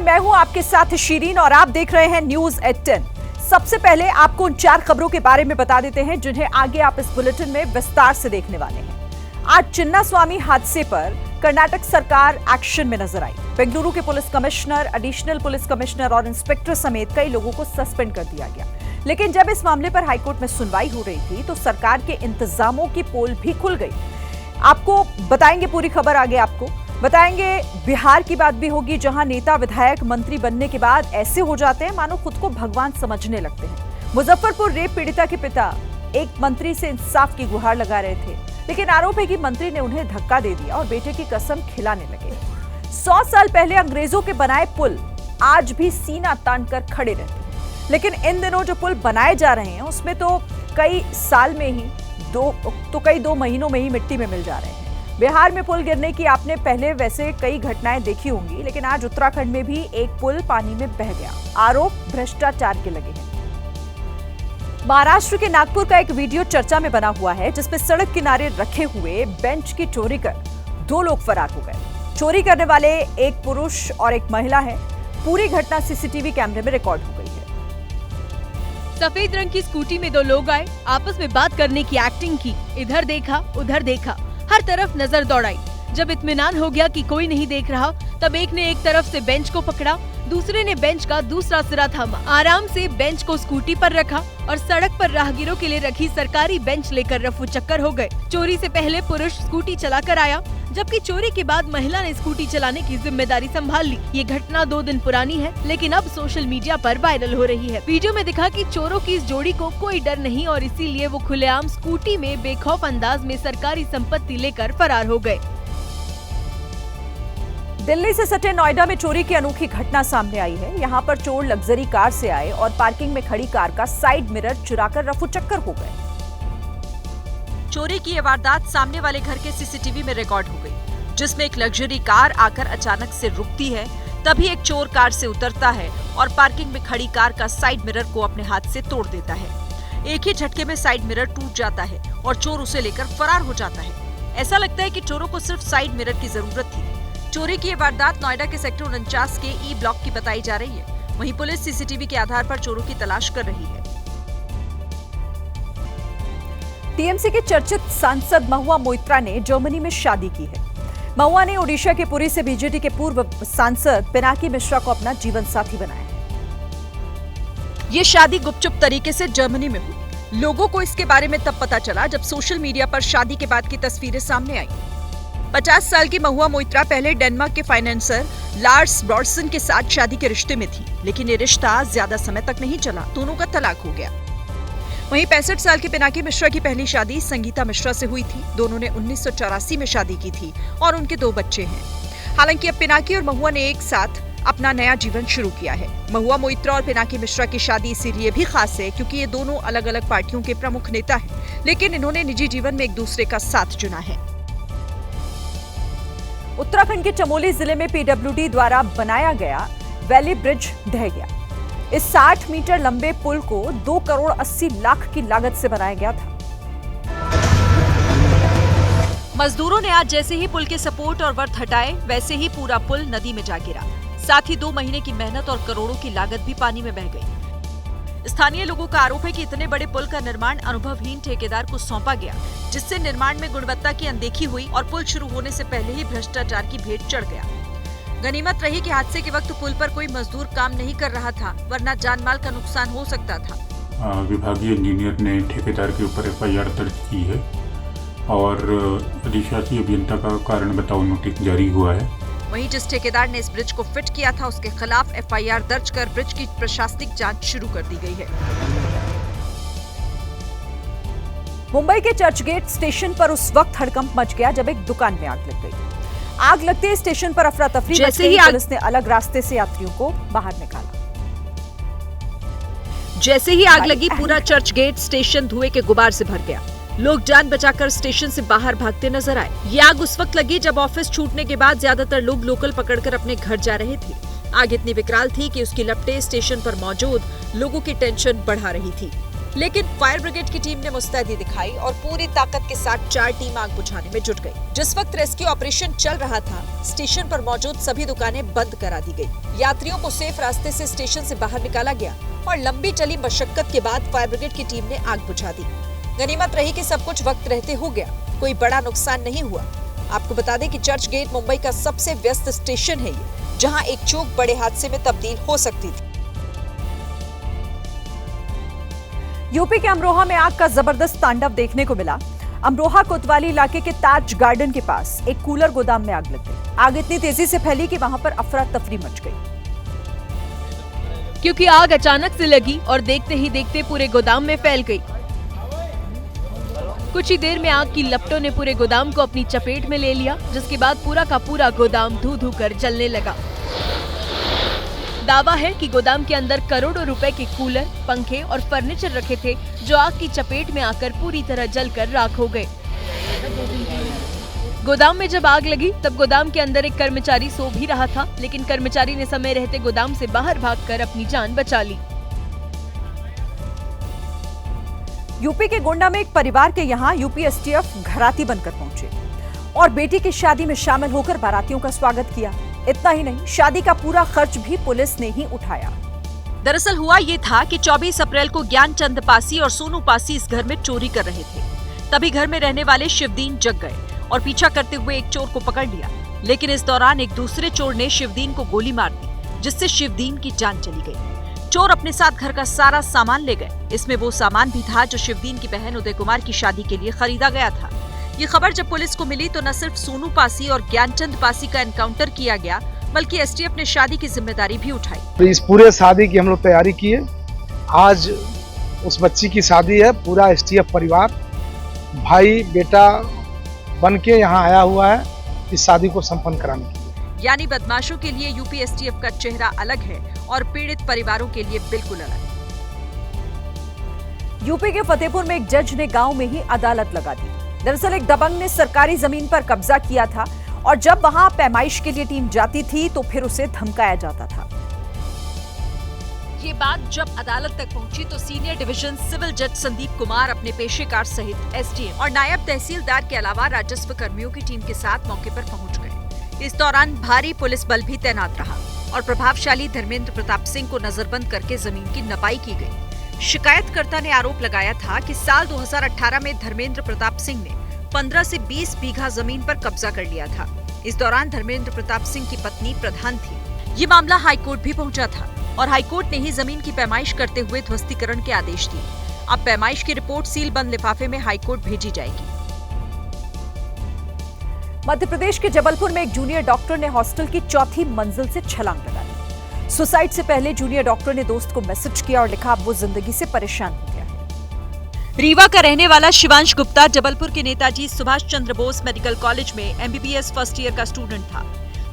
मैं हूं आपके साथ शिरीन और आप देख रहे हैं न्यूज एट 10। सबसे पहले आपको उन 4 खबरों के बारे में बता देते हैं जिन्हें आगे आप इस बुलेटिन में विस्तार से देखने वाले हैं। आज चिन्नास्वामी हादसे पर कर्नाटक सरकार एक्शन में नजर आई। बेंगलुरु के police commissioner, additional police commissioner और इंस्पेक्टर समेत कई लोगों को सस्पेंड कर दिया गया। लेकिन जब इस मामले पर हाईकोर्ट में सुनवाई हो रही थी तो सरकार के इंतजामों की पोल भी खुल गई। आपको बताएंगे, पूरी खबर आगे आपको बताएंगे। बिहार की बात भी होगी, जहां नेता, विधायक, मंत्री बनने के बाद ऐसे हो जाते हैं मानो खुद को भगवान समझने लगते हैं। मुजफ्फरपुर रेप पीड़िता के पिता एक मंत्री से इंसाफ की गुहार लगा रहे थे, लेकिन आरोप है कि मंत्री ने उन्हें धक्का दे दिया और बेटे की कसम खिलाने लगे। 100 साल पहले अंग्रेजों के बनाए पुल आज भी सीना तान कर खड़े रहते हैं, लेकिन इन दिनों जो पुल बनाए जा रहे हैं उसमें तो कई साल में ही कई 2 महीनों में ही मिट्टी में मिल जा रहे हैं। बिहार में पुल गिरने की आपने पहले वैसे कई घटनाएं देखी होंगी, लेकिन आज उत्तराखंड में भी एक पुल पानी में बह गया। आरोप भ्रष्टाचार के लगे हैं। महाराष्ट्र के नागपुर का एक वीडियो चर्चा में बना हुआ है, जिसमें सड़क किनारे रखे हुए बेंच की चोरी कर 2 लोग फरार हो गए। चोरी करने वाले एक पुरुष और एक महिला है। पूरी घटना सीसीटीवी कैमरे में रिकॉर्ड हो गई है। सफेद रंग की स्कूटी में 2 लोग आए, आपस में बात करने की एक्टिंग की, इधर देखा उधर देखा, हर तरफ नजर दौड़ाई। जब इत्मीनान हो गया कि कोई नहीं देख रहा, तब एक ने एक तरफ से बेंच को पकड़ा, दूसरे ने बेंच का दूसरा सिरा थामा। आराम से बेंच को स्कूटी पर रखा और सड़क पर राहगीरों के लिए रखी सरकारी बेंच लेकर रफू चक्कर हो गए। चोरी से पहले पुरुष स्कूटी चलाकर आया, जबकि चोरी के बाद महिला ने स्कूटी चलाने की जिम्मेदारी संभाल ली। ये घटना 2 दिन पुरानी है, लेकिन अब सोशल मीडिया पर वायरल हो रही है। वीडियो में दिखा कि चोरों की इस जोड़ी को कोई डर नहीं और इसीलिए वो खुलेआम स्कूटी में बेखौफ अंदाज में सरकारी संपत्ति लेकर फरार हो गए। दिल्ली से सटे नोएडा में चोरी की अनोखी घटना सामने आई है। यहाँ पर चोर लग्जरी कार से आए और पार्किंग में खड़ी कार का साइड मिरर चुराकर रफू चक्कर हो गए। चोरी की यह वारदात सामने वाले घर के सीसीटीवी में रिकॉर्ड हो गई, जिसमें एक लग्जरी कार आकर अचानक से रुकती है। तभी एक चोर कार से उतरता है और पार्किंग में खड़ी कार का साइड मिरर को अपने हाथ से तोड़ देता है। एक ही झटके में साइड मिरर टूट जाता है और चोर उसे लेकर फरार हो जाता है। ऐसा लगता है कि चोरों को सिर्फ साइड मिरर की जरूरत थी। चोरी की यह वारदात नोएडा के सेक्टर 49 के ई ब्लॉक की बताई जा रही है। वहीं पुलिस सीसीटीवी के आधार पर चोरों की तलाश कर रही है। टीएमसी के चर्चित सांसद महुआ मोइत्रा ने जर्मनी में शादी की है। महुआ ने ओडिशा के पुरी से बीजेडी के पूर्व सांसद पिनाकी मिश्रा को अपना जीवन साथी बनाया है। ये शादी गुपचुप तरीके से जर्मनी में हुई। लोगों को इसके बारे में तब पता चला जब सोशल मीडिया पर शादी के बाद की तस्वीरें सामने आई। 50 साल की महुआ मोइत्रा पहले डेनमार्क के फाइनेंसर लार्स ब्रॉडसन के साथ शादी के रिश्ते में थी, लेकिन ये रिश्ता ज्यादा समय तक नहीं चला, दोनों का तलाक हो गया। वहीं 65 साल के पिनाकी मिश्रा की पहली शादी संगीता मिश्रा से हुई थी। दोनों ने 1984 में शादी की थी और उनके 2 बच्चे हैं। हालांकि अब पिनाकी और महुआ ने एक साथ अपना नया जीवन शुरू किया है। महुआ मोइत्रा और पिनाकी मिश्रा की शादी इसीलिए भी खास है क्योंकि ये दोनों अलग अलग पार्टियों के प्रमुख नेता हैं, लेकिन इन्होंने निजी जीवन में एक दूसरे का साथ चुना है। उत्तराखंड के चमोली जिले में पीडब्ल्यूडी द्वारा बनाया गया वैली ब्रिज ढह गया। इस 60 मीटर लंबे पुल को 2 करोड़ 80 लाख की लागत से बनाया गया था। मजदूरों ने आज जैसे ही पुल के सपोर्ट और वर्थ हटाए, वैसे ही पूरा पुल नदी में जा गिरा। साथ ही 2 महीने की मेहनत और करोड़ों की लागत भी पानी में बह गई। स्थानीय लोगों का आरोप है कि इतने बड़े पुल का निर्माण अनुभवहीन ठेकेदार को सौंपा गया, जिससे निर्माण में गुणवत्ता की अनदेखी हुई और पुल शुरू होने से पहले ही भ्रष्टाचार की भेंट चढ़ गया। गनीमत रही कि हादसे के वक्त पुल पर कोई मजदूर काम नहीं कर रहा था, वरना जानमाल का नुकसान हो सकता था। विभागीय इंजीनियर ने ठेकेदार के ऊपर एफआईआर दर्ज की है और अधिशासी अभियंता का कारण बताओ नोटिस जारी हुआ है। वहीं जिस ठेकेदार ने इस ब्रिज को फिट किया था, उसके खिलाफ एफआईआर दर्ज कर ब्रिज की प्रशासनिक जांच शुरू कर दी गई है। मुंबई के चर्चगेट स्टेशन पर उस वक्त हड़कंप मच गया जब एक दुकान में आग लग गई। आग लगते ही स्टेशन पर अफरा तफरी मच गई। पुलिस ने अलग रास्ते से यात्रियों को बाहर निकाला। जैसे ही आग लगी, पूरा चर्चगेट स्टेशन धुएं के गुबार से भर गया। लोग जान बचाकर स्टेशन से बाहर भागते नजर आए। ये आग उस वक्त लगी जब ऑफिस छूटने के बाद ज्यादातर लोग लोकल पकड़कर अपने घर जा रहे थे। आग इतनी विकराल थी कि उसकी लपटें स्टेशन पर मौजूद लोगों की टेंशन बढ़ा रही थी। लेकिन फायर ब्रिगेड की टीम ने मुस्तैदी दिखाई और पूरी ताकत के साथ 4 टीम आग बुझाने में जुट गई। जिस वक्त रेस्क्यू ऑपरेशन चल रहा था, स्टेशन पर मौजूद सभी दुकानें बंद करा दी गई। यात्रियों को सेफ रास्ते से स्टेशन से बाहर निकाला गया और लंबी चली मशक्कत के बाद फायर ब्रिगेड की टीम ने आग बुझा दी। गनीमत रही कि सब कुछ वक्त रहते हो गया, कोई बड़ा नुकसान नहीं हुआ। आपको बता दें कि चर्च गेट मुंबई का सबसे व्यस्त स्टेशन है ये, जहां एक चूक बड़े हादसे में तब्दील हो सकती थी। यूपी के अमरोहा में आग का जबरदस्त तांडव देखने को मिला। अमरोहा कोतवाली इलाके के ताज गार्डन के पास एक कूलर गोदाम में आग लग गई। आग इतनी तेजी से फैली कि वहां पर अफरा तफरी मच गई। क्योंकि आग अचानक से लगी और देखते ही देखते पूरे गोदाम में फैल गई। कुछ ही देर में आग की लपटों ने पूरे गोदाम को अपनी चपेट में ले लिया, जिसके बाद पूरा का पूरा गोदाम धू धू कर जलने लगा। दावा है कि गोदाम के अंदर करोड़ों रुपए के कूलर, पंखे और फर्नीचर रखे थे, जो आग की चपेट में आकर पूरी तरह जलकर राख हो गए। गोदाम में जब आग लगी तब गोदाम के अंदर एक कर्मचारी सो भी रहा था, लेकिन कर्मचारी ने समय रहते गोदाम से बाहर भागकर अपनी जान बचा ली। यूपी के गोंडा में एक परिवार के यहाँ यूपी एसटीएफ घराती बनकर पहुंचे और बेटी की शादी में शामिल होकर बारातियों का स्वागत किया। इतना ही नहीं, शादी का पूरा खर्च भी पुलिस ने ही उठाया। दरअसल हुआ ये था कि 24 अप्रैल को ज्ञानचंद पासी और सोनू पासी इस घर में चोरी कर रहे थे। तभी घर में रहने वाले शिवदीन जग गए और पीछा करते हुए एक चोर को पकड़ लिया। लेकिन इस दौरान एक दूसरे चोर ने शिवदीन को गोली मार दी, जिससे शिवदीन की जान चली गई। चोर अपने साथ घर का सारा सामान ले गए। इसमें वो सामान भी था जो शिवदीन की बहन उदय कुमार की शादी के लिए खरीदा गया था। ये खबर जब पुलिस को मिली तो न सिर्फ सोनू पासी और ज्ञानचंद पासी का एनकाउंटर किया गया, बल्कि एसटीएफ ने शादी की जिम्मेदारी भी उठाई। तो इस पूरे शादी की हम लोग तैयारी किए। आज उस बच्ची की शादी है। पूरा एसटीएफ परिवार भाई बेटा बन के यहाँ आया हुआ है इस शादी को संपन्न कराने के लिए। यानी बदमाशों के लिए यूपी एसटीएफ का चेहरा अलग है और पीड़ित परिवारों के लिए बिल्कुल अलग। यूपी के फतेहपुर में एक जज ने गांव में ही अदालत लगा दी। दरअसल एक दबंग ने सरकारी जमीन पर कब्जा किया था और जब वहां पैमाइश के लिए टीम जाती थी तो फिर उसे धमकाया जाता था। ये बात जब अदालत तक पहुंची तो सीनियर डिवीजन सिविल जज संदीप कुमार अपने पेशेकार सहित एसडीएम और नायब तहसीलदार के अलावा राजस्व कर्मियों की टीम के साथ मौके पर पहुंच गए। इस दौरान भारी पुलिस बल भी तैनात रहा और प्रभावशाली धर्मेंद्र प्रताप सिंह को नजरबंद करके जमीन की नपाई की गई। शिकायतकर्ता ने आरोप लगाया था कि साल 2018 में धर्मेंद्र प्रताप सिंह ने 15 से 20 बीघा जमीन पर कब्जा कर लिया था। इस दौरान धर्मेंद्र प्रताप सिंह की पत्नी प्रधान थी। ये मामला हाईकोर्ट भी पहुंचा था और हाईकोर्ट ने ही जमीन की पैमाइश करते हुए ध्वस्तीकरण के आदेश दिए। अब पैमाइश की रिपोर्ट सील बंद लिफाफे में हाईकोर्ट भेजी जाएगी। मध्य प्रदेश के जबलपुर में एक जूनियर डॉक्टर ने हॉस्टल की 4थी मंजिल से छलांग लगा दी। सुसाइड से पहले जूनियर डॉक्टर ने दोस्त को मैसेज किया और लिखा, अब वो जिंदगी से परेशान हो गया है। रीवा का रहने वाला शिवांश गुप्ता जबलपुर के नेताजी सुभाष चंद्र बोस मेडिकल कॉलेज में एमबीबीएस फर्स्ट ईयर का स्टूडेंट था।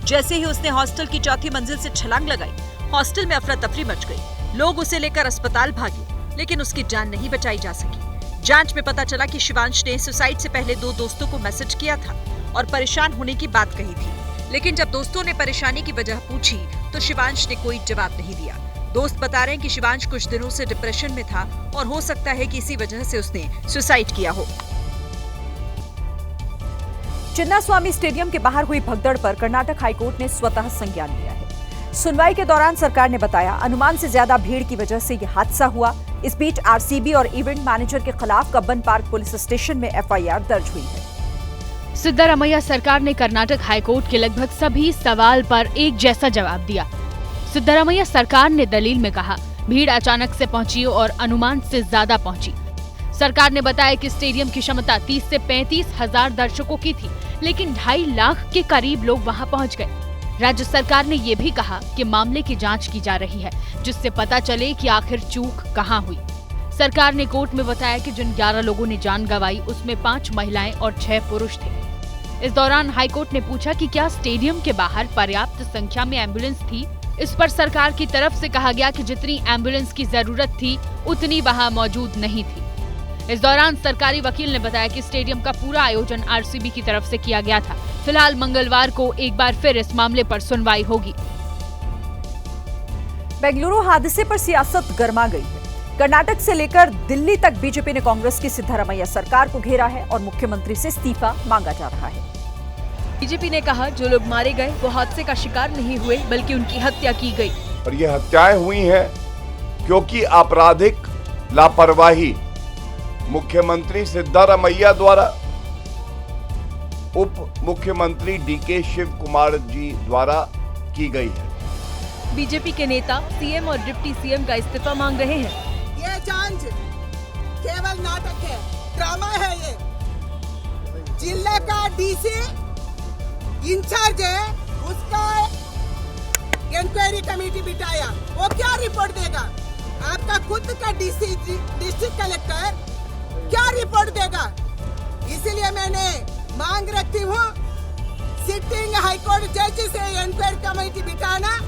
जैसे ही उसने हॉस्टल की 4थी मंजिल से छलांग लगाई, हॉस्टल में अफरा तफरी मच गई। लोग उसे लेकर अस्पताल भागे, लेकिन उसकी जान नहीं बचाई जा सकी। जांच में पता चला कि शिवांश ने सुसाइड से पहले 2 दोस्तों को मैसेज किया था और परेशान होने की बात कही थी। लेकिन जब दोस्तों ने परेशानी की वजह पूछी तो शिवांश ने कोई जवाब नहीं दिया। दोस्त बता रहे हैं कि शिवांश कुछ दिनों से डिप्रेशन में था और हो सकता है कि इसी वजह से उसने सुसाइड किया हो। चिन्नास्वामी स्टेडियम के बाहर हुई भगदड़ पर कर्नाटक हाईकोर्ट ने स्वतः संज्ञान लिया है। सुनवाई के दौरान सरकार ने बताया, अनुमान से ज्यादा भीड़ की वजह से यह हादसा हुआ। इस बीच आरसीबी और इवेंट मैनेजर के खिलाफ कब्बन पार्क पुलिस स्टेशन में एफआईआर दर्ज हुई है। सिद्धरामैया सरकार ने कर्नाटक हाईकोर्ट के लगभग सभी सवाल पर एक जैसा जवाब दिया। सिद्धरामैया सरकार ने दलील में कहा, भीड़ अचानक से पहुंची और अनुमान से ज्यादा पहुंची। सरकार ने बताया कि स्टेडियम की क्षमता 30 से 35 हजार दर्शकों की थी, लेकिन 2.5 लाख के करीब लोग वहां पहुंच गए। राज्य सरकार ने ये भी कहा कि मामले की जांच की जा रही है, जिससे पता चले कि आखिर चूक कहां हुई। सरकार ने कोर्ट में बताया कि जिन 11 लोगों ने जान गंवाई, उसमें 5 महिलाएं और 6 पुरुष थे। इस दौरान हाईकोर्ट ने पूछा कि क्या स्टेडियम के बाहर पर्याप्त संख्या में एम्बुलेंस थी। इस पर सरकार की तरफ से कहा गया कि जितनी एम्बुलेंस की जरूरत थी उतनी वहां मौजूद नहीं थी। इस दौरान सरकारी वकील ने बताया कि स्टेडियम का पूरा आयोजन आरसीबी की तरफ से किया गया था। फिलहाल मंगलवार को एक बार फिर इस मामले पर सुनवाई होगी। बेंगलुरु हादसे पर सियासत गर्मा गई है। कर्नाटक से लेकर दिल्ली तक बीजेपी ने कांग्रेस की सिद्धारमैया सरकार को घेरा है और मुख्यमंत्री से इस्तीफा मांगा जा रहा है। बीजेपी ने कहा जो लोग मारे गए वो हादसे का शिकार नहीं हुए बल्कि उनकी हत्या की गई। और ये हत्याएं हुई हैं क्योंकि आपराधिक लापरवाही मुख्यमंत्री सिद्धारमैया द्वारा, उप मुख्यमंत्री डीके शिव कुमार जी द्वारा की गई है। बीजेपी के नेता सीएम और डिप्टी सीएम का इस्तीफा मांग रहे हैं। ये जांच केवल नाटक है, ड्रामा है। ये जिला का डीसी इंचार्ज है, उसका इंक्वायरी कमेटी बिठाया, वो क्या रिपोर्ट देगा? आपका खुद का डीसी डिस्ट्रिक्ट कलेक्टर क्या रिपोर्ट देगा? इसलिए मैंने मांग रखती हूँ सिटिंग हाईकोर्ट जज से इंक्वायरी कमेटी बिठाना।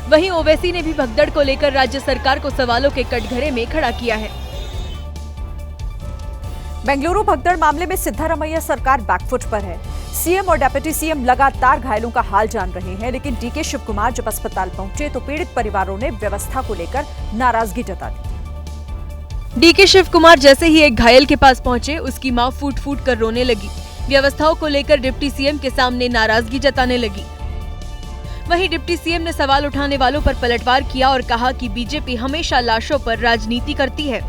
वहीं ओवैसी ने भी भगदड़ को लेकर राज्य सरकार को सवालों के कटघरे में खड़ा किया है। बेंगलुरु भगदड़ मामले में सिद्धारमैया सरकार बैकफुट पर है। सीएम और डिप्टी सीएम लगातार घायलों का हाल जान रहे हैं, लेकिन डीके शिव कुमार जब अस्पताल पहुंचे तो पीड़ित परिवारों ने व्यवस्था को लेकर नाराजगी जता दी। डीके शिव कुमार जैसे ही एक घायल के पास पहुंचे, उसकी मां फूट फूट कर रोने लगी। व्यवस्थाओं को लेकर डिप्टी सीएम के सामने नाराजगी जताने लगी। वहीं डिप्टी सीएम ने सवाल उठाने वालों पर पलटवार किया और कहा कि बीजेपी हमेशा लाशों पर राजनीति करती है।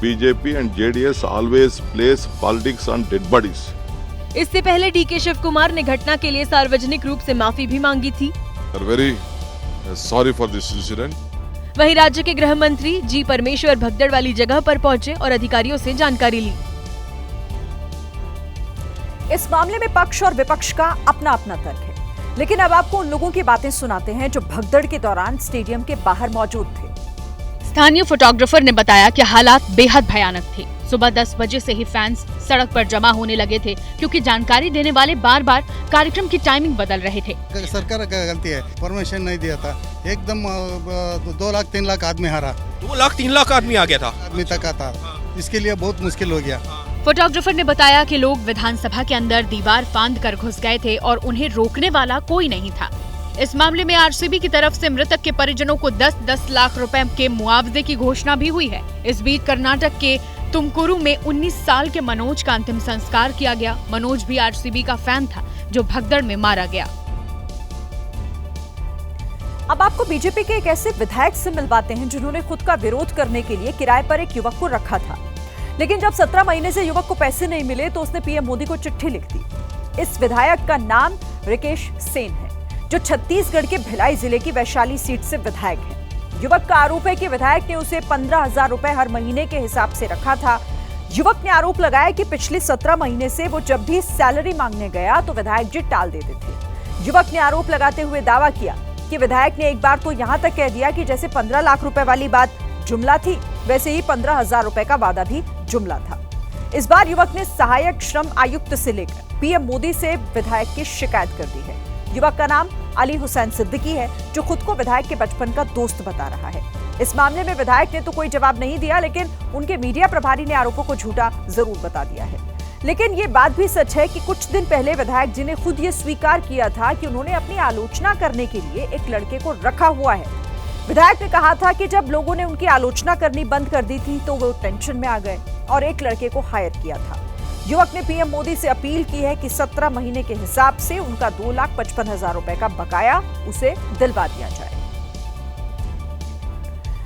BJP and JDS always place politics on dead bodies. इससे पहले डीके शिव कुमार ने घटना के लिए सार्वजनिक रूप से माफी भी मांगी थी। Very sorry for this incident. वहीं राज्य के गृह मंत्री जी परमेश्वर भगदड़ वाली जगह पर पहुंचे और अधिकारियों से जानकारी ली। इस मामले में पक्ष और विपक्ष का अपना अपना तर्क है, लेकिन अब आपको उन लोगों की बातें सुनाते हैं जो भगदड़ के दौरान स्टेडियम के बाहर मौजूद थे। स्थानीय फोटोग्राफर ने बताया कि हालात बेहद भयानक थे। सुबह 10 बजे से ही फैंस सड़क पर जमा होने लगे थे, क्योंकि जानकारी देने वाले बार बार कार्यक्रम की टाइमिंग बदल रहे थे। सरकार का गलती है, परमिशन नहीं दिया था। एकदम 2 लाख 3 लाख आदमी हारा, 2 लाख 3 लाख आदमी आ गया था, आदमी तक आता। इसके लिए बहुत मुश्किल हो गया। फोटोग्राफर ने बताया कि लोग विधानसभा के अंदर दीवार फांद कर घुस गए थे और उन्हें रोकने वाला कोई नहीं था। इस मामले में आरसीबी की तरफ से मृतक के परिजनों को 10-10 लाख रुपए के मुआवजे की घोषणा भी हुई है। इस बीच कर्नाटक के तुमकुरु में 19 साल के मनोज का अंतिम संस्कार किया गया। मनोज भी आरसीबी का फैन था जो भगदड़ में मारा गया। अब आपको बीजेपी के एक ऐसे विधायक से मिलवाते हैं जिन्होंने खुद का विरोध करने के लिए किराए पर एक युवक को रखा था, लेकिन जब 17 महीने से युवक को पैसे नहीं मिले तो उसने पीएम मोदी को चिट्ठी लिख दी। इस विधायक का नाम राकेश सेन है, जो छत्तीसगढ़ के भिलाई जिले की वैशाली सीट से विधायक है। युवक का आरोप है कि विधायक ने उसे 15,000 रुपए हर महीने के हिसाब से रखा था। युवक ने आरोप लगाया कि पिछले 17 महीने से वो जब भी सैलरी मांगने गया तो विधायक जी टाल देते थे। युवक ने आरोप लगाते हुए दावा किया कि विधायक ने एक बार तो यहां तक कह दिया कि जैसे 15 लाख रुपए वाली बात जुमला थी, वैसे ही 15,000 रुपए का वादा भी जुमला था। इस बार युवक ने सहायक श्रम आयुक्त से लेकर पीएम मोदी से विधायक की शिकायत कर दी है। युवक का नाम अली हुसैन सिद्दीकी है, जो खुद को विधायक के बचपन का दोस्त बता रहा है। इस मामले में विधायक ने तो कोई जवाब नहीं दिया, लेकिन उनके मीडिया प्रभारी ने आरोपों को झूठा जरूर बता दिया है। लेकिन ये बात भी सच है कि कुछ दिन पहले विधायक जी ने खुद ये स्वीकार किया था कि उन्होंने अपनी आलोचना करने के लिए एक लड़के को रखा हुआ है। विधायक ने कहा था कि जब लोगों ने उनकी आलोचना करनी बंद कर दी थी तो वो टेंशन में आ गए और एक लड़के को हायर किया था। युवक ने पीएम मोदी से अपील की है कि 17 महीने के हिसाब से उनका 2,55,000 रुपए का बकाया उसे दिलवा दिया जाए।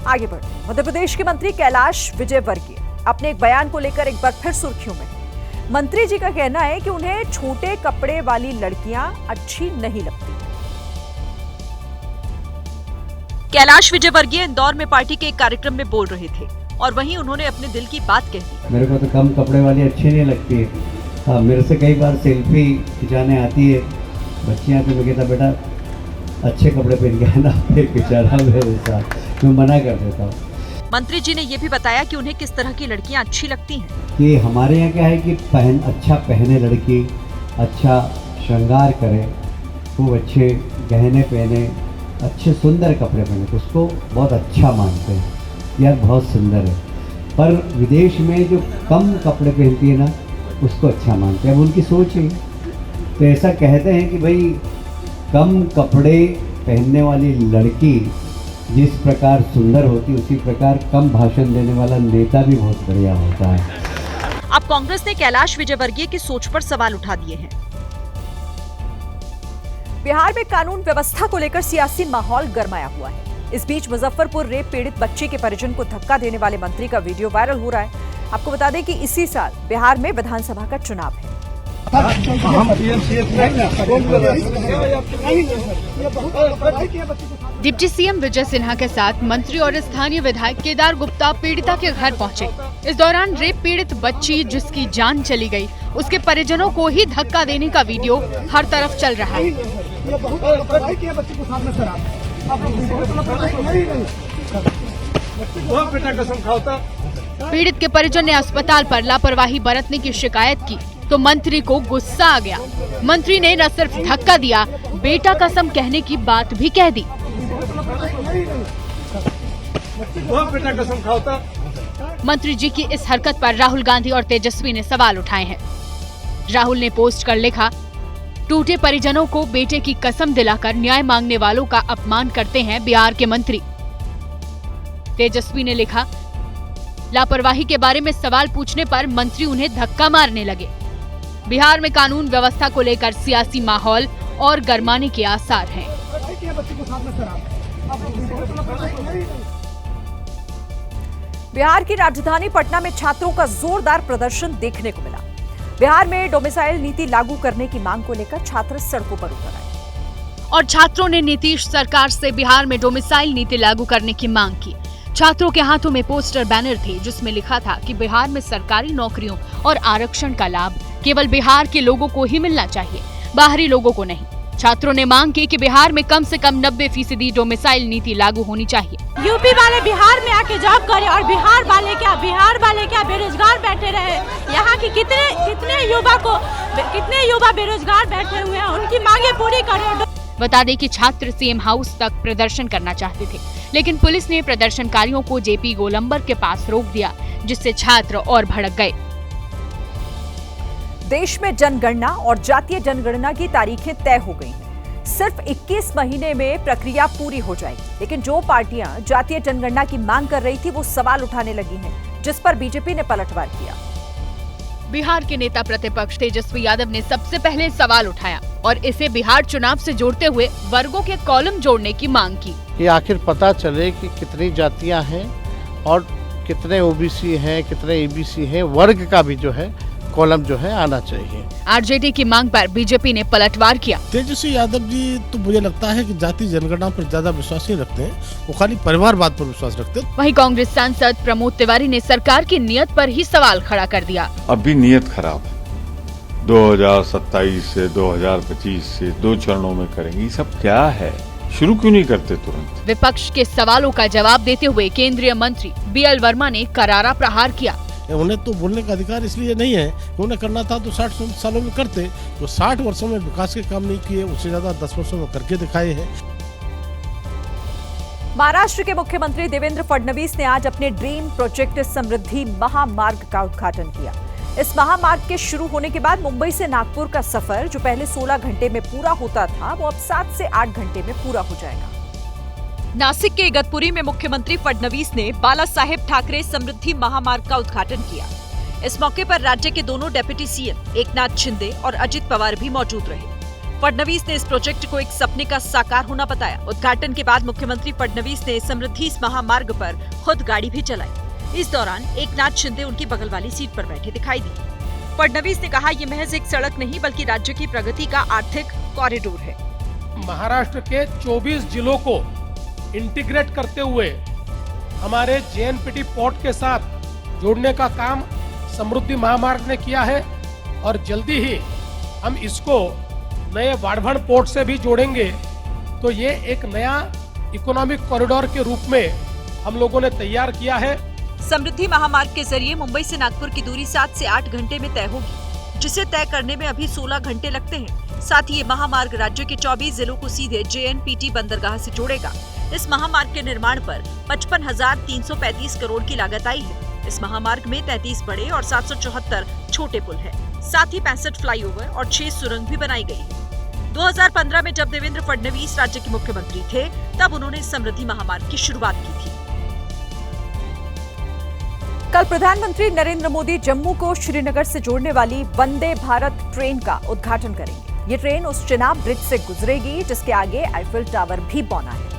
आगे बढ़ते मध्य प्रदेश के मंत्री कैलाश विजयवर्गीय अपने एक बयान को लेकर एक बार फिर सुर्खियों में है। मंत्री जी का कहना है कि उन्हें छोटे कपड़े वाली लड़कियां अच्छी नहीं लगती। कैलाश विजयवर्गीय इंदौर में पार्टी के एक कार्यक्रम में बोल रहे थे और वहीं उन्होंने अपने दिल की बात कह दी। मेरे को तो कम कपड़े वाली अच्छी नहीं लगती है। हाँ, मेरे से कई बार सेल्फी खिंचाने आती है बच्चियाँ, तो मैं कहता बेटा अच्छे कपड़े पहन के आना, फिर खिंचाना मेरे साथ, मैं मना कर देता हूँ। मंत्री जी ने यह भी बताया कि उन्हें किस तरह की लड़कियां अच्छी लगती हैं। कि हमारे यहाँ क्या है कि अच्छा पहने लड़की, अच्छा श्रृंगार करे, खूब अच्छे गहने पहने, अच्छे सुंदर कपड़े पहने, तो उसको बहुत अच्छा मानते हैं, यार बहुत सुंदर है। पर विदेश में जो कम कपड़े पहनती है ना, उसको अच्छा मानते हैं। अब उनकी सोच है, तो ऐसा कहते हैं कि भाई कम कपड़े पहनने वाली लड़की जिस प्रकार सुंदर होती उसी प्रकार कम भाषण देने वाला नेता भी बहुत बढ़िया होता है। अब कांग्रेस ने कैलाश विजयवर्गीय की सोच पर सवाल उठा दिए हैं। बिहार में कानून व्यवस्था को लेकर सियासी माहौल गरमाया हुआ है। इस बीच मुजफ्फरपुर रेप पीड़ित बच्चे के परिजन को धक्का देने वाले मंत्री का वीडियो वायरल हो रहा है। आपको बता दें कि इसी साल बिहार में विधानसभा का चुनाव है। डिप्टी सीएम विजय सिन्हा के साथ मंत्री और स्थानीय विधायक केदार गुप्ता पीड़िता के घर पहुंचे। इस दौरान रेप पीड़ित बच्ची जिसकी जान चली गई, उसके परिजनों को ही धक्का देने का वीडियो हर तरफ चल रहा है। पीड़ित के परिजन ने अस्पताल पर लापरवाही बरतने की शिकायत की तो मंत्री को गुस्सा आ गया। मंत्री ने न सिर्फ धक्का दिया, बेटा कसम कहने की बात भी कह दी। मंत्री जी की इस हरकत पर राहुल गांधी और तेजस्वी ने सवाल उठाए हैं। राहुल ने पोस्ट कर लिखा, टूटे परिजनों को बेटे की कसम दिलाकर न्याय मांगने वालों का अपमान करते हैं बिहार के मंत्री। तेजस्वी ने लिखा, लापरवाही के बारे में सवाल पूछने पर मंत्री उन्हें धक्का मारने लगे। बिहार में कानून व्यवस्था को लेकर सियासी माहौल और गरमाने के आसार हैं। बिहार की राजधानी पटना में छात्रों का जोरदार प्रदर्शन देखने को मिला। बिहार में डोमिसाइल नीति लागू करने की मांग को लेकर छात्र सड़कों पर उतर आए और छात्रों ने नीतीश सरकार से बिहार में डोमिसाइल नीति लागू करने की मांग की। छात्रों के हाथों में पोस्टर बैनर थे जिसमें लिखा था कि बिहार में सरकारी नौकरियों और आरक्षण का लाभ केवल बिहार के लोगों को ही मिलना चाहिए, बाहरी लोगों को नहीं। छात्रों ने मांग की कि बिहार में कम से कम 90% डोमिसाइल नीति लागू होनी चाहिए। यूपी वाले बिहार में आके जॉब करें और बिहार वाले क्या बेरोजगार बैठे रहे। यहाँ की कितने युवा बेरोजगार बैठे हुए हैं, उनकी मांगे पूरी करें। बता दें कि छात्र सीएम हाउस तक प्रदर्शन करना चाहते थे, लेकिन पुलिस ने प्रदर्शनकारियों को जेपी गोलंबर के पास रोक दिया, जिससे छात्र और भड़क गए। देश में जनगणना और जातीय जनगणना की तारीखें तय हो गई हैं। सिर्फ 21 महीने में प्रक्रिया पूरी हो जाएगी, लेकिन जो पार्टियां जातीय जनगणना की मांग कर रही थी वो सवाल उठाने लगी हैं, जिस पर बीजेपी ने पलटवार किया। बिहार के नेता प्रतिपक्ष तेजस्वी यादव ने सबसे पहले सवाल उठाया और इसे बिहार चुनाव से जोड़ते हुए वर्गों के कॉलम जोड़ने की मांग की। कि आखिर पता चले कि कितनी जातियां हैं और कितने ओबीसी हैं, कितने ईबीसी हैं, वर्ग का भी जो है कॉलम जो है आना चाहिए। आरजेडी की मांग पर बीजेपी ने पलटवार किया। तेजस्वी यादव जी तो मुझे लगता है कि जाति जनगणना पर ज्यादा विश्वास नहीं रखते हैं, वो खाली परिवारवाद पर विश्वास रखते हैं। वहीं कांग्रेस सांसद प्रमोद तिवारी ने सरकार की नीयत पर ही सवाल खड़ा कर दिया। अब भी नीयत खराब है। 2027 से 2025 से 2 चरणों में करेंगे, सब क्या है? शुरू क्यों नहीं करते तुरंत? विपक्ष के सवालों का जवाब देते हुए केंद्रीय मंत्री बीएल वर्मा ने करारा प्रहार किया। उन्हें तो बोलने का अधिकार इसलिए नहीं है कि उन्हें करना था तो 60 सालों में करते, तो 60 वर्षों में विकास के काम नहीं किए, उससे ज्यादा 10 वर्षों में करके दिखाए हैं। महाराष्ट्र के मुख्यमंत्री देवेंद्र फडणवीस ने आज अपने ड्रीम प्रोजेक्ट समृद्धि महामार्ग का उद्घाटन किया। इस महामार्ग के शुरू होने के बाद मुंबई से नागपुर का सफर जो पहले 16 घंटे में पूरा होता था, वो अब 7 से 8 घंटे में पूरा हो जाएगा। नासिक के इगतपुरी में मुख्यमंत्री फडणवीस ने बाला साहेब ठाकरे समृद्धि महामार्ग का उद्घाटन किया। इस मौके पर राज्य के दोनों डेप्यूटी सीएम एकनाथ शिंदे और अजित पवार भी मौजूद रहे। फडणवीस ने इस प्रोजेक्ट को एक सपने का साकार होना बताया। उद्घाटन के बाद मुख्यमंत्री फडणवीस ने समृद्धि इस महामार्ग पर खुद गाड़ी भी चलाई। इस दौरान एकनाथ शिंदे उनकी बगल वाली सीट पर बैठे दिखाई दिए। फडणवीस ने कहा, ये महज एक सड़क नहीं बल्कि राज्य की प्रगति का आर्थिक कॉरिडोर है। महाराष्ट्र के 24 जिलों को इंटीग्रेट करते हुए हमारे जेएनपीटी पोर्ट के साथ जोड़ने का काम समृद्धि महामार्ग ने किया है और जल्दी ही हम इसको नए वाड़भन पोर्ट से भी जोड़ेंगे। तो ये एक नया इकोनॉमिक कॉरिडोर के रूप में हम लोगों ने तैयार किया है। समृद्धि महामार्ग के जरिए मुंबई से नागपुर की दूरी 7 से 8 घंटे में तय होगी, जिसे तय करने में अभी 16 घंटे लगते हैं। साथ ही ये महामार्ग राज्य के 24 जिलों को सीधे जेएनपीटी बंदरगाह से जोड़ेगा। इस महामार्ग के निर्माण पर 55,335 करोड़ की लागत आई है। इस महामार्ग में 33 बड़े और 774 छोटे पुल हैं। साथ ही 65 फ्लाईओवर और 6 सुरंग भी बनाई गई है। 2015 में जब देवेंद्र फडणवीस राज्य के मुख्यमंत्री थे, तब उन्होंने समृद्धि महामार्ग की शुरुआत की थी। कल प्रधानमंत्री नरेंद्र मोदी जम्मू को श्रीनगर से जोड़ने वाली वंदे भारत ट्रेन का उद्घाटन करेंगे। ये ट्रेन उस चिनाब ब्रिज से गुजरेगी जिसके आगे आईफिल टावर भी बना है।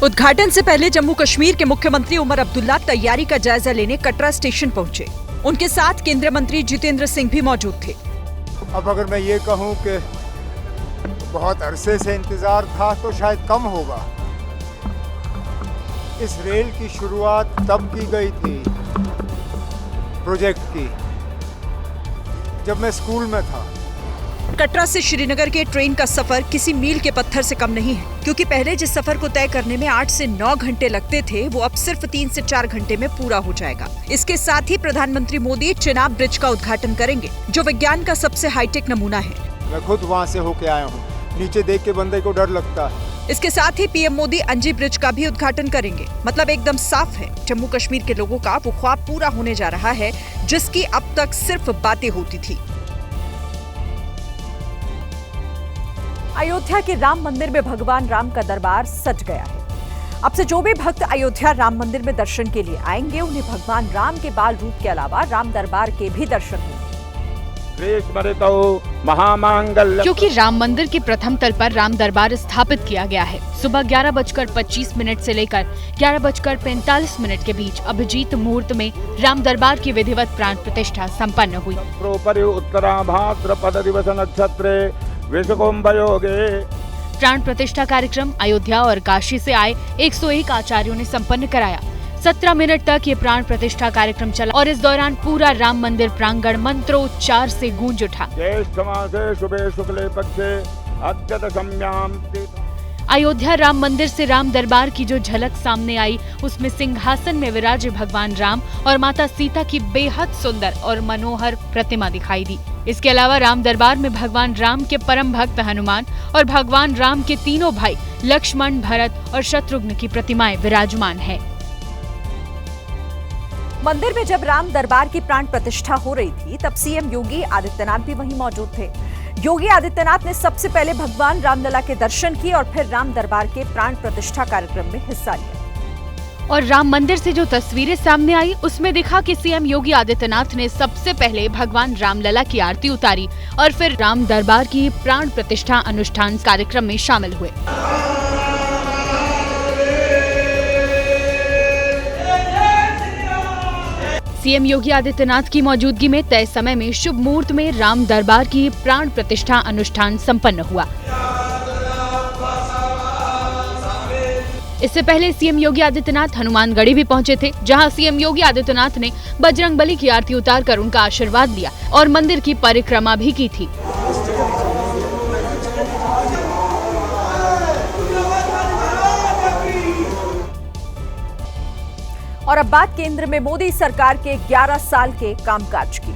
उद्घाटन से पहले जम्मू कश्मीर के मुख्यमंत्री उमर अब्दुल्ला तैयारी का जायजा लेने कटरा स्टेशन पहुंचे। उनके साथ केंद्रीय मंत्री जितेंद्र सिंह भी मौजूद थे। अब अगर मैं ये कहूं कि बहुत अरसे से इंतजार था तो शायद कम होगा। इस रेल की शुरुआत तब की गई थी प्रोजेक्ट की जब मैं स्कूल में था। कटरा से श्रीनगर के ट्रेन का सफर किसी मील के पत्थर से कम नहीं है, क्योंकि पहले जिस सफर को तय करने में 8 से 9 घंटे लगते थे वो अब सिर्फ 3 से 4 घंटे में पूरा हो जाएगा। इसके साथ ही प्रधानमंत्री मोदी चिनाब ब्रिज का उद्घाटन करेंगे, जो विज्ञान का सबसे हाईटेक नमूना है। मैं खुद वहाँ से होके आया हूँ, नीचे देख के बंदे को डर लगता है। इसके साथ ही पीएम मोदी अंजी ब्रिज का भी उद्घाटन करेंगे। मतलब एकदम साफ है, जम्मू कश्मीर के लोगों का वो ख्वाब पूरा होने जा रहा है जिसकी अब तक सिर्फ बातें होती थी। अयोध्या के राम मंदिर में भगवान राम का दरबार सज गया है। अब से जो भी भक्त अयोध्या राम मंदिर में दर्शन के लिए आएंगे, उन्हें भगवान राम के बाल रूप के अलावा राम दरबार के भी दर्शन होंगे। क्योंकि राम मंदिर के प्रथम तल पर राम दरबार स्थापित किया गया है। सुबह 11:25 से लेकर 11:45 के बीच अभिजीत मुहूर्त में राम दरबार की विधिवत प्राण प्रतिष्ठा संपन्न हुई। प्राण प्रतिष्ठा कार्यक्रम अयोध्या और काशी से आए 101 आचार्यों ने संपन्न कराया। 17 मिनट तक ये प्राण प्रतिष्ठा कार्यक्रम चला और इस दौरान पूरा राम मंदिर प्रांगण मंत्रोच्चार से गूंज उठा। अयोध्या राम मंदिर से राम दरबार की जो झलक सामने आई, उसमें सिंहासन में विराजे भगवान राम और माता सीता की बेहद सुंदर और मनोहर प्रतिमा दिखाई दी। इसके अलावा राम दरबार में भगवान राम के परम भक्त हनुमान और भगवान राम के तीनों भाई लक्ष्मण, भरत और शत्रुघ्न की प्रतिमाएं विराजमान है। मंदिर में जब राम दरबार की प्राण प्रतिष्ठा हो रही थी, तब सीएम योगी आदित्यनाथ भी वहीं मौजूद थे। योगी आदित्यनाथ ने सबसे पहले भगवान रामलला के दर्शन किए और फिर राम दरबार के प्राण प्रतिष्ठा कार्यक्रम में हिस्सा लिया। और राम मंदिर से जो तस्वीरें सामने आई, उसमें दिखा कि सीएम योगी आदित्यनाथ ने सबसे पहले भगवान रामलला की आरती उतारी और फिर राम दरबार की प्राण प्रतिष्ठा अनुष्ठान कार्यक्रम में शामिल हुए। सीएम योगी आदित्यनाथ की मौजूदगी में तय समय में शुभ मुहूर्त में राम दरबार की प्राण प्रतिष्ठा अनुष्ठान संपन्न हुआ। इससे पहले सीएम योगी आदित्यनाथ हनुमानगढ़ी भी पहुंचे थे, जहां सीएम योगी आदित्यनाथ ने बजरंगबली की आरती उतारकर उनका आशीर्वाद लिया और मंदिर की परिक्रमा भी की थी। और अब बात केंद्र में मोदी सरकार के 11 साल के कामकाज की।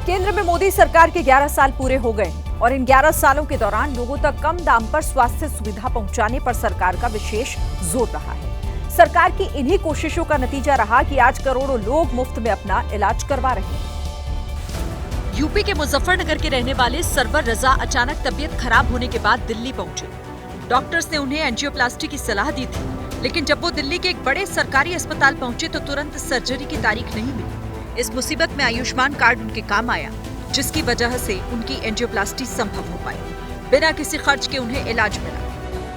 केंद्र में मोदी सरकार के 11 साल पूरे हो गए और इन 11 सालों के दौरान लोगों तक कम दाम पर स्वास्थ्य सुविधा पहुंचाने पर सरकार का विशेष जोर रहा है। सरकार की इन्हीं कोशिशों का नतीजा रहा कि आज करोड़ों लोग मुफ्त में अपना इलाज करवा रहे हैं। यूपी के मुजफ्फरनगर के रहने वाले सरवर रजा अचानक तबीयत खराब होने के बाद दिल्ली पहुंचे। डॉक्टर्स ने उन्हें एंजियोप्लास्टी की सलाह दी थी, लेकिन जब वो दिल्ली के एक बड़े सरकारी अस्पताल पहुंचे तो तुरंत सर्जरी की तारीख नहीं मिली। इस मुसीबत में आयुष्मान कार्ड उनके काम आया, जिसकी वजह से उनकी एंजियोप्लास्टी संभव हो पाई। बिना किसी खर्च के उन्हें इलाज मिला।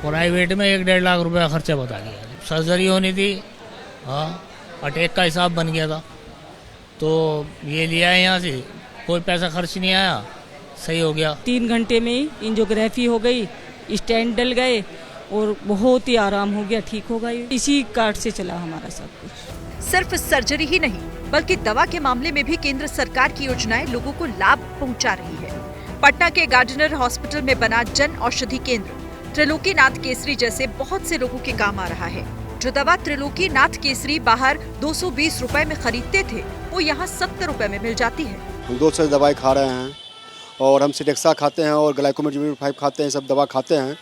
प्राइवेट में 1-1.5 लाख रुपया खर्चा बता दिया। सर्जरी होनी थी, अटैक का हिसाब बन गया था, तो ये लिया है यहाँ से, कोई पैसा खर्च नहीं आया, सही हो गया। 3 घंटे में ही एंजियोग्राफी हो गई, स्टेंट डल गए और बहुत ही आराम हो गया, ठीक हो गई। इसी कार्ड से चला हमारा सब कुछ। सिर्फ सर्जरी ही नहीं, बल्कि दवा के मामले में भी केंद्र सरकार की योजनाएं लोगों को लाभ पहुंचा रही है। पटना के गार्डनर हॉस्पिटल में बना जन औषधि केंद्र त्रिलोकीनाथ केसरी जैसे बहुत से लोगों के काम आ रहा है। जो दवा त्रिलोकीनाथ केसरी बाहर 220 रुपए में खरीदते थे, वो यहाँ 70 रुपए में मिल जाती है। 2 से दवाई खा रहे हैं और हम सिटेक्सा खाते हैं और ग्लाइकोमेट 5 खाते हैं, सब दवा खाते हैं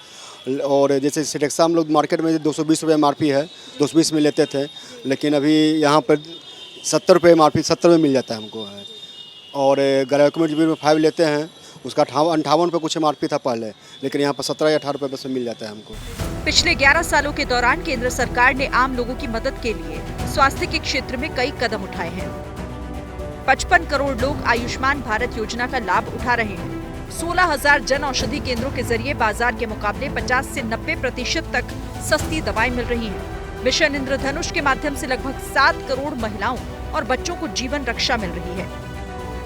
और जैसे सिटेक्सा हम लोग मार्केट में 220 रुपये MRP है, 220 में लेते थे, लेकिन अभी यहाँ पर 70 रुपये MRP 70 में मिल जाता है हमको है। और ग्लाइकोमेट 5 लेते हैं, उसका 58 पे कुछ MRP था पहले, लेकिन यहाँ पर 17 या 18 रुपये बस में मिल जाता है हमको। पिछले 11 सालों के दौरान केंद्र सरकार ने आम लोगों की मदद के लिए स्वास्थ्य के क्षेत्र में कई कदम उठाए हैं। 55 करोड़ लोग आयुष्मान भारत योजना का लाभ उठा रहे हैं। 16,000 जन औषधि केंद्रों के जरिए बाजार के मुकाबले 50 से 90% तक सस्ती दवाएं मिल रही हैं। मिशन इंद्रधनुष के माध्यम से लगभग 7 करोड़ महिलाओं और बच्चों को जीवन रक्षा मिल रही है।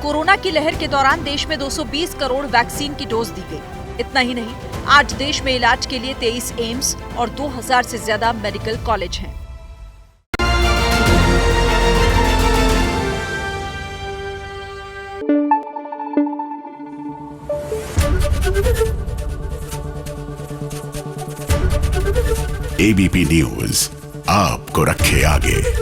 कोरोना की लहर के दौरान देश में 220 करोड़ वैक्सीन की डोज दी गई। इतना ही नहीं, आज देश में इलाज के लिए 23 एम्स और 2000 से ज्यादा मेडिकल कॉलेज हैं। ABP न्यूज आपको रखे आगे।